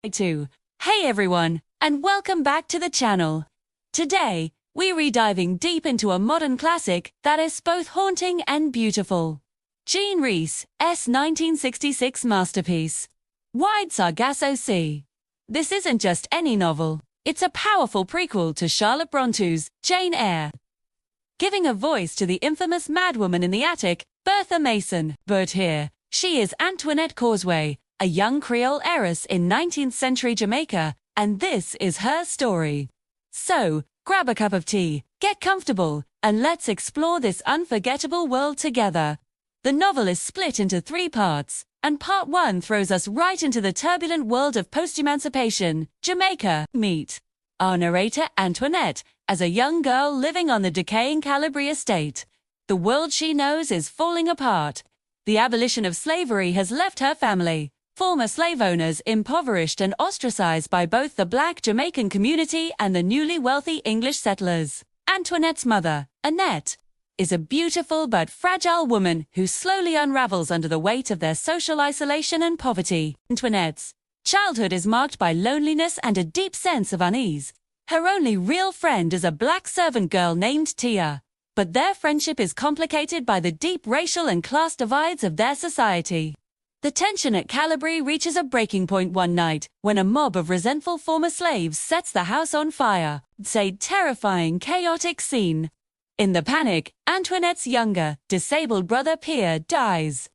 2. Hey everyone, and welcome back to the channel. Today, we're re-diving deep into a modern classic that is both haunting and beautiful. Jean Rhys' 1966 masterpiece, Wide Sargasso Sea. This isn't just any novel, it's a powerful prequel to Charlotte Bronte's Jane Eyre, giving a voice to the infamous madwoman in the attic, Bertha Mason. But here, she is Antoinette Cosway, a young Creole heiress in 19th century Jamaica, and this is her story. So, grab a cup of tea, get comfortable, and let's explore this unforgettable world together. The novel is split into 3 parts, and part 1 throws us right into the turbulent world of post-emancipation, Jamaica. Meet our narrator Antoinette, as a young girl living on the decaying Calabria estate. The world she knows is falling apart. The abolition of slavery has left her family, former slave owners, impoverished and ostracized by both the black Jamaican community and the newly wealthy English settlers. Antoinette's mother, Annette, is a beautiful but fragile woman who slowly unravels under the weight of their social isolation and poverty. Antoinette's childhood is marked by loneliness and a deep sense of unease. Her only real friend is a black servant girl named Tia, but their friendship is complicated by the deep racial and class divides of their society. The tension at Calabria reaches a breaking point one night when a mob of resentful former slaves sets the house on fire. It's a terrifying, chaotic scene. In the panic, Antoinette's younger, disabled brother Pierre dies.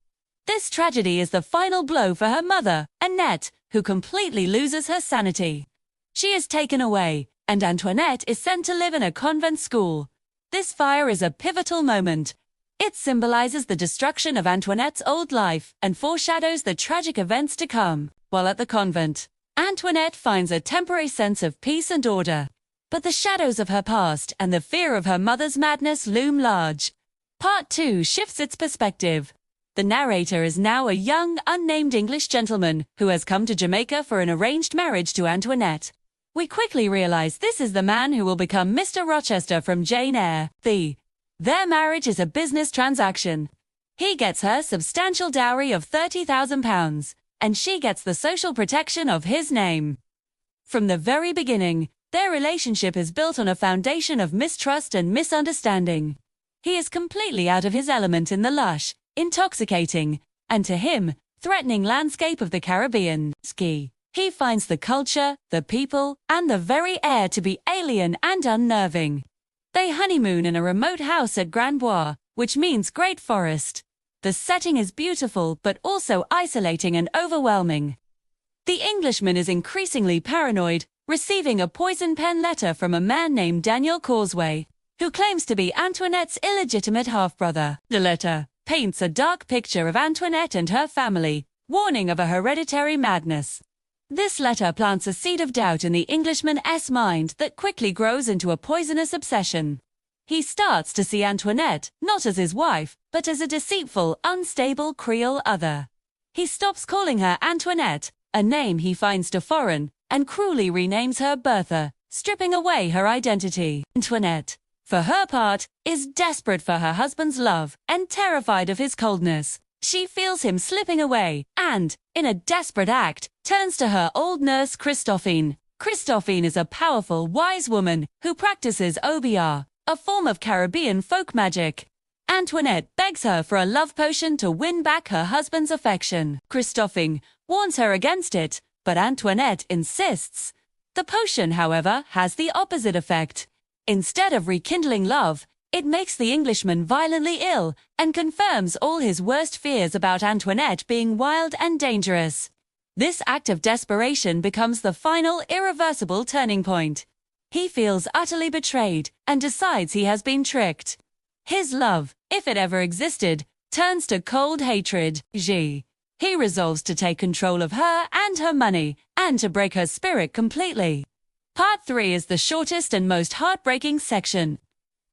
This tragedy is the final blow for her mother, Annette, who completely loses her sanity. She is taken away, and Antoinette is sent to live in a convent school. This fire is a pivotal moment. It symbolizes the destruction of Antoinette's old life and foreshadows the tragic events to come. While at the convent, Antoinette finds a temporary sense of peace and order. But the shadows of her past and the fear of her mother's madness loom large. Part 2 shifts its perspective. The narrator is now a young, unnamed English gentleman who has come to Jamaica for an arranged marriage to Antoinette. We quickly realize this is the man who will become Mr. Rochester from Jane Eyre. Their marriage is a business transaction. He gets her substantial dowry of £30,000, and she gets the social protection of his name. From the very beginning, their relationship is built on a foundation of mistrust and misunderstanding. He is completely out of his element in the lush, intoxicating, and to him, threatening landscape of the Caribbean. He finds the culture, the people, and the very air to be alien and unnerving. They honeymoon in a remote house at Grand Bois, which means great forest. The setting is beautiful but also isolating and overwhelming. The Englishman is increasingly paranoid, receiving a poison pen letter from a man named Daniel Cosway, who claims to be Antoinette's illegitimate half-brother. The letter paints a dark picture of Antoinette and her family, warning of a hereditary madness. This letter plants a seed of doubt in the Englishman's mind that quickly grows into a poisonous obsession. He starts to see Antoinette not as his wife, but as a deceitful, unstable Creole other. He stops calling her Antoinette, a name he finds too foreign, and cruelly renames her Bertha, stripping away her identity. Antoinette, for her part, is desperate for her husband's love and terrified of his coldness. She feels him slipping away and, in a desperate act, turns to her old nurse Christophine. Christophine is a powerful, wise woman who practices OBR, a form of Caribbean folk magic. Antoinette begs her for a love potion to win back her husband's affection. Christophine warns her against it, but Antoinette insists. The potion, however, has the opposite effect. Instead of rekindling love, it makes the Englishman violently ill and confirms all his worst fears about Antoinette being wild and dangerous. This act of desperation becomes the final, irreversible turning point. He feels utterly betrayed and decides he has been tricked. His love, if it ever existed, turns to cold hatred. He resolves to take control of her and her money and to break her spirit completely. Part 3 is the shortest and most heartbreaking section.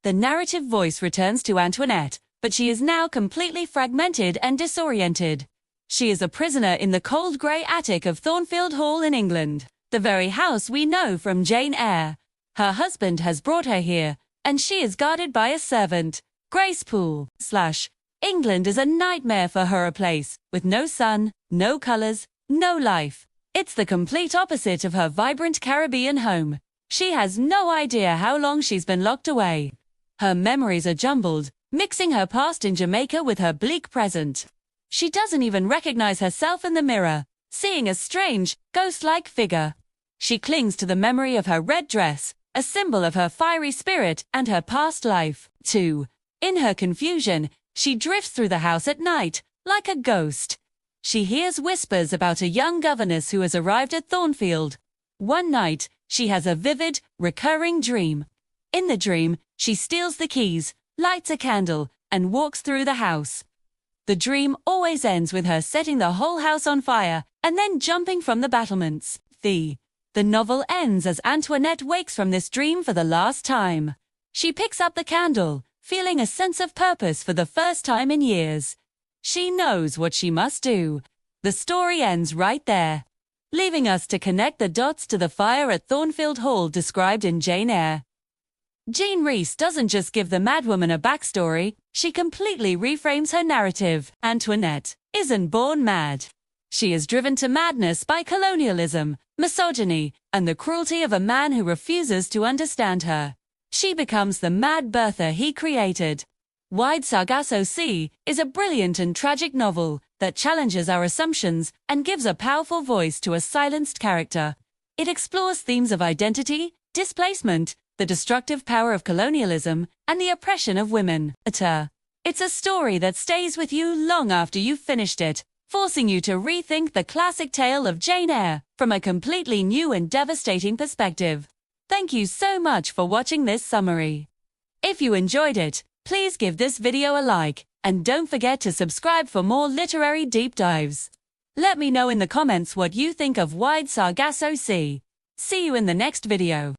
The narrative voice returns to Antoinette, but she is now completely fragmented and disoriented. She is a prisoner in the cold grey attic of Thornfield Hall in England, the very house we know from Jane Eyre. Her husband has brought her here, and she is guarded by a servant. Grace Poole. England is a nightmare for her, a place with no sun, no colours, no life. It's the complete opposite of her vibrant Caribbean home. She has no idea how long she's been locked away. Her memories are jumbled, mixing her past in Jamaica with her bleak present. She doesn't even recognize herself in the mirror, seeing a strange, ghost-like figure. She clings to the memory of her red dress, a symbol of her fiery spirit and her past life, too. In her confusion, she drifts through the house at night, like a ghost. She hears whispers about a young governess who has arrived at Thornfield. One night, she has a vivid, recurring dream. In the dream, she steals the keys, lights a candle, and walks through the house. The dream always ends with her setting the whole house on fire and then jumping from the battlements. The novel ends as Antoinette wakes from this dream for the last time. She picks up the candle, feeling a sense of purpose for the first time in years. She knows what she must do. The story ends right there, leaving us to connect the dots to the fire at Thornfield Hall described in Jane Eyre. Jean Rhys doesn't just give the madwoman a backstory, she completely reframes her narrative. Antoinette isn't born mad. She is driven to madness by colonialism, misogyny, and the cruelty of a man who refuses to understand her. She becomes the mad Bertha he created. Wide Sargasso Sea is a brilliant and tragic novel that challenges our assumptions and gives a powerful voice to a silenced character. It explores themes of identity, displacement, the destructive power of colonialism, and the oppression of women. It's a story that stays with you long after you've finished it, forcing you to rethink the classic tale of Jane Eyre from a completely new and devastating perspective. Thank you so much for watching this summary. If you enjoyed it, please give this video a like, and don't forget to subscribe for more literary deep dives. Let me know in the comments what you think of Wide Sargasso Sea. See you in the next video.